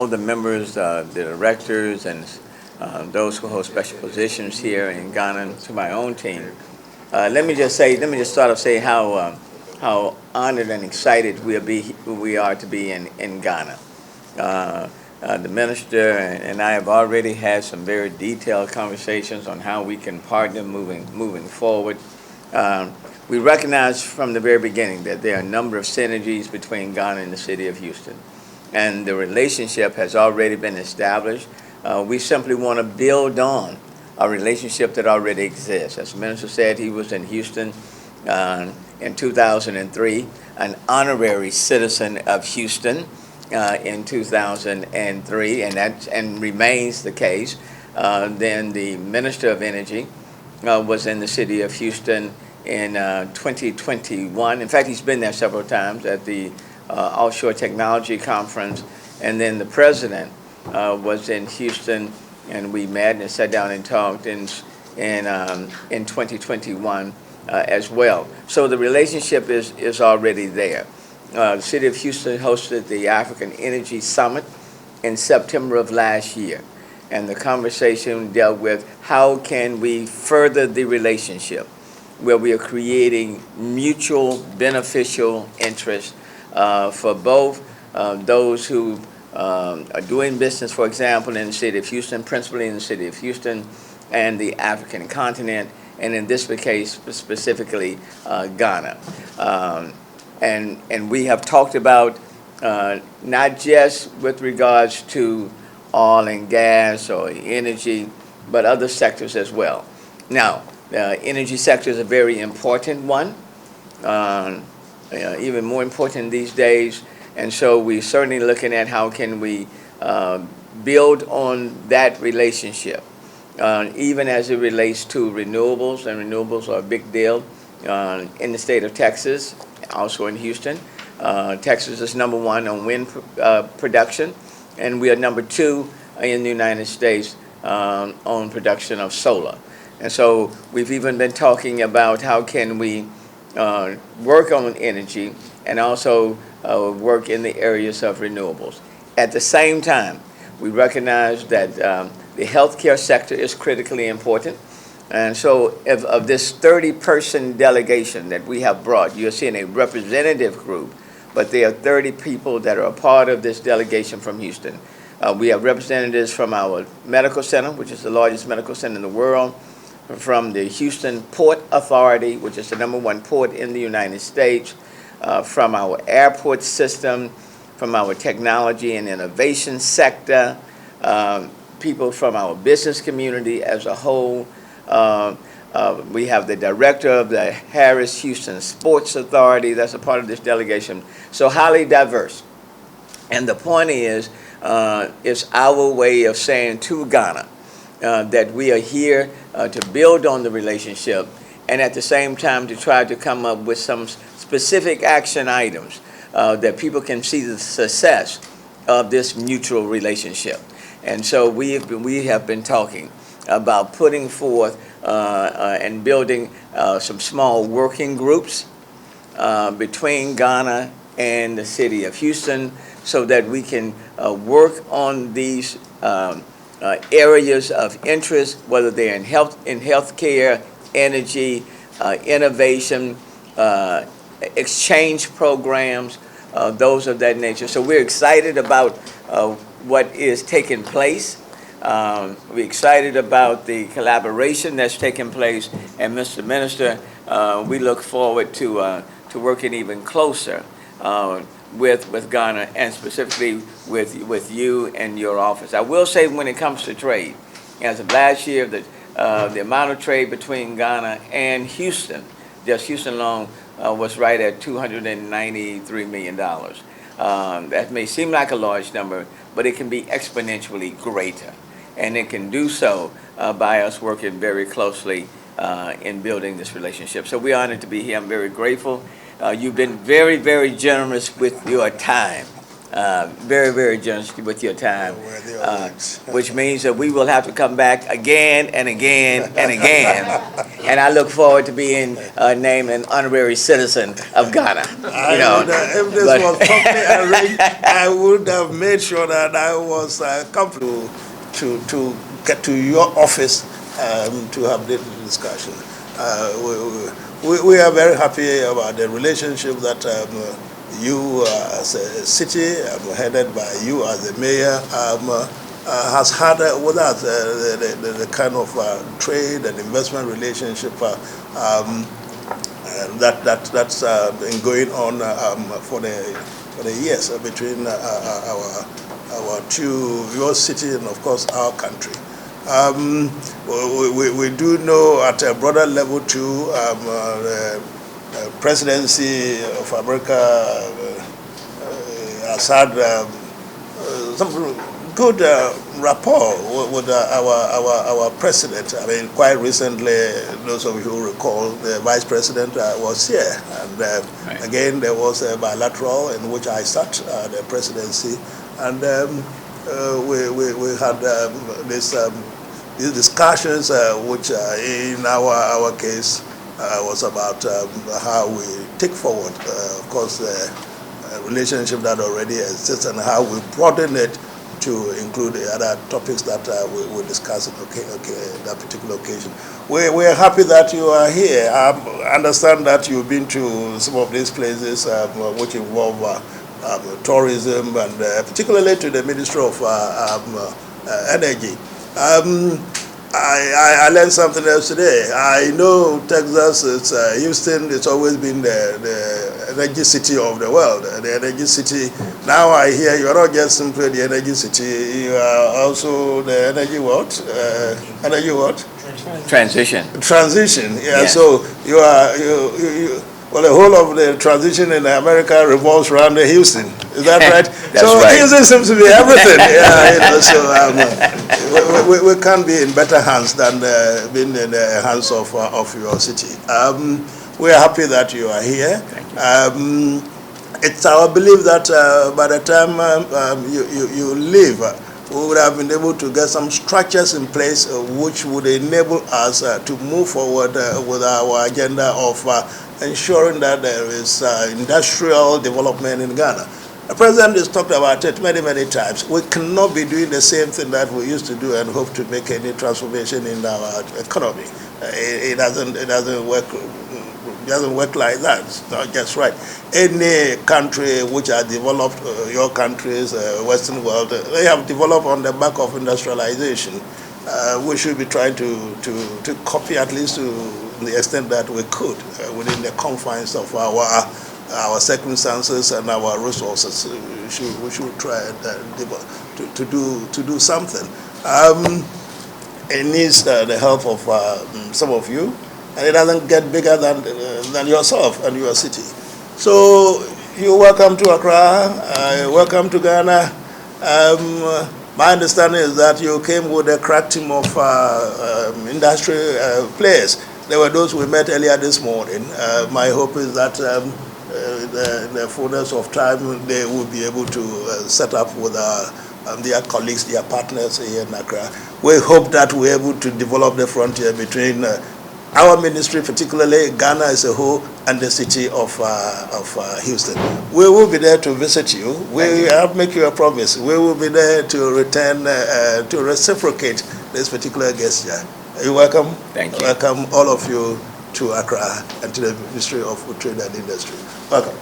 all the members, the directors, and those who hold special positions here in Ghana, to my own team. Let me just start off saying how honored and excited we are to be in Ghana. Uh, the minister and I have already had some very detailed conversations on how we can partner moving forward. Um, we recognize from the very beginning that there are a number of synergies between Ghana and the city of Houston, and the relationship has already been established. We simply want to build on a relationship that already exists. As the minister said, he was in Houston in 2003, an honorary citizen of Houston in 2003, and remains the case. Then the Minister of Energy was in the city of Houston in 2021. In fact, he's been there several times at the Offshore Technology Conference. And then the president was in Houston, and we met and sat down and talked in 2021 as well. So the relationship is already there. The city of Houston hosted the African Energy Summit in September of last year, and the conversation dealt with how can we further the relationship where we are creating mutual beneficial interests for both those who are doing business, for example, in the city of Houston, principally in the city of Houston, and the African continent, and in this case specifically Ghana. And we have talked about not just with regards to oil and gas or energy, but other sectors as well. Now, the energy sector is a very important one, even more important these days. And so we're certainly looking at how can we build on that relationship, even as it relates to renewables, and renewables are a big deal in the state of Texas, also in Houston. Texas is number one on wind production, and we are number two in the United States on production of solar. And so we've even been talking about how can we work on energy and also work in the areas of renewables. At the same time, we recognize that the healthcare sector is critically important. And so of this 30-person delegation that we have brought, you're seeing a representative group, but there are 30 people that are a part of this delegation from Houston. We have representatives from our medical center, which is the largest medical center in the world, from the Houston Port Authority, which is the number one port in the United States, from our airport system, from our technology and innovation sector, people from our business community as a whole. We have the director of the Harris Houston Sports Authority that's a part of this delegation. So highly diverse. And the point is, it's our way of saying to Ghana that we are here to build on the relationship, and at the same time to try to come up with some specific action items that people can see the success of this mutual relationship. And so we have been talking about putting forth and building some small working groups between Ghana and the city of Houston so that we can work on these areas of interest, whether they're in healthcare, energy, innovation, exchange programs, those of that nature. So we're excited about what is taking place. We're excited about the collaboration that's taking place, and Mr. Minister, we look forward to working even closer with Ghana, and specifically with you and your office. I will say, when it comes to trade, as of last year, the amount of trade between Ghana and Houston, just Houston alone, was right at $293 million. That may seem like a large number, but it can be exponentially greater. And it can do so by us working very closely in building this relationship. So we're honored to be here. I'm very grateful. You've been very, very generous with your time. very, very generous with your time, Worthy of it. which means that we will have to come back again and again and again. And I look forward to being named an honorary citizen of Ghana. You know, If this but- was properly arranged, I would have made sure that I was comfortable to get to your office to have this discussion. We are very happy about the relationship that you as a city, headed by you as the mayor, has had with us, the kind of trade and investment relationship that's been going on for the years between our two, your city and of course our country. We do know at a broader level too, the presidency of America has had some good rapport with our president. I mean, quite recently, those of you who recall, the vice president was here, and Right. again there was a bilateral in which I sat the presidency, and we had these discussions, which in our case was about how we take forward, of course, the relationship that already exists and how we broaden it to include the other topics that we discuss on that particular occasion. We're happy that you are here. I understand that you've been to some of these places which involve tourism and particularly to the Ministry of Energy. I learned something else today. I know Texas, Houston, it's always been the energy city of the world, the energy city. Now I hear you're not just simply the energy city, you are also the energy what? Energy what? Transition. Transition, yeah. Yes. So you are, well, the whole of the transition in America revolves around Houston. Is that right? That's so right. Houston seems to be everything. Yeah, you know, so we can't be in better hands than being in the hands of your city. We are happy that you are here. It's our belief that by the time you leave, we would have been able to get some structures in place which would enable us to move forward with our agenda of ensuring that there is industrial development in Ghana. The president has talked about it many, many times. We cannot be doing the same thing that we used to do and hope to make any transformation in our economy. It doesn't work. It doesn't work like that. It's not just right. Any country which are developed, your countries, Western world, they have developed on the back of industrialization. We should be trying to copy at least to the extent that we could within the confines of our circumstances and our resources. We should try to do something. It needs the help of some of you, and it doesn't get bigger than yourself and your city. So you're welcome to Accra, welcome to Ghana. My understanding is that you came with a crack team of industry players. There were those we met earlier this morning. My hope is that in the fullness of time, they will be able to set up with their colleagues, their partners here in Accra. We hope that we're able to develop the frontier between our ministry, particularly Ghana as a whole, and the city of Houston. We will be there to visit you. I'll make you a promise. We will be there to return, to reciprocate this particular gesture. You're welcome. Thank you. Welcome all of you to Accra and to the Ministry of Trade and Industry. Welcome.